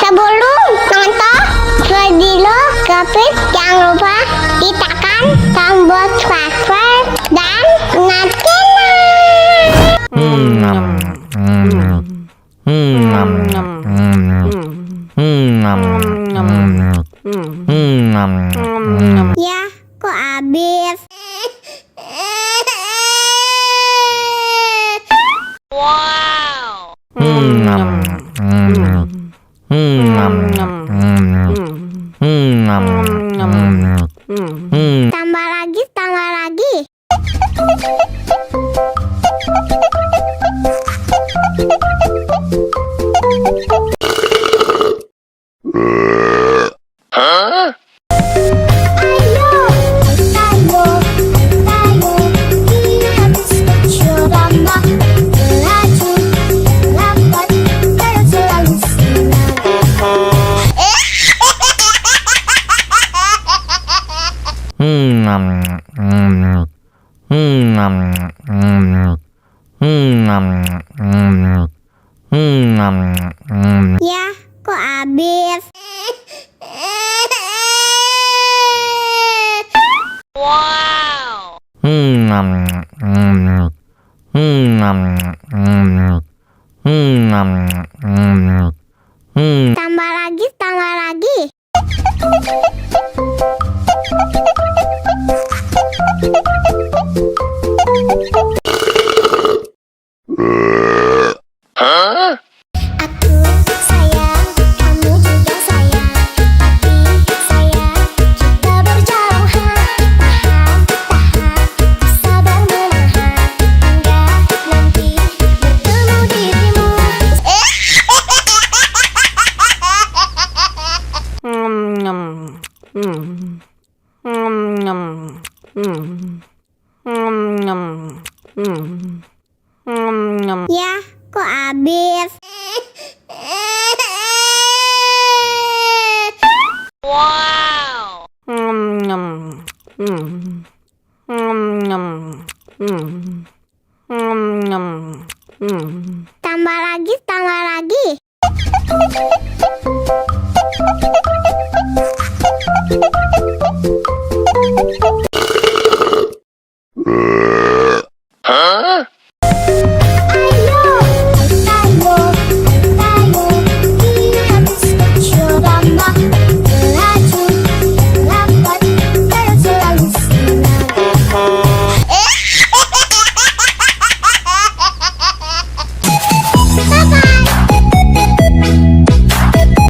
Sebelum nonton video Kepit, jangan lupa ditekan tombol subscribe dan nyalakan. Ya, kok habis? Wow. Tambah lagi, tambah lagi. Huh? Ayo, lihat suramnya melaju, lambat terus selalu senang. Ya, kok habis? Wow. Tambah lagi, tambah lagi. Huh? Aku sayang, kamu juga sayang, tapi saya kita berjauhan. Tahan, sabar menahan, hingga nanti bertemu dirimu. Ya, kok habis? Wow. Tambah lagi, tambah lagi.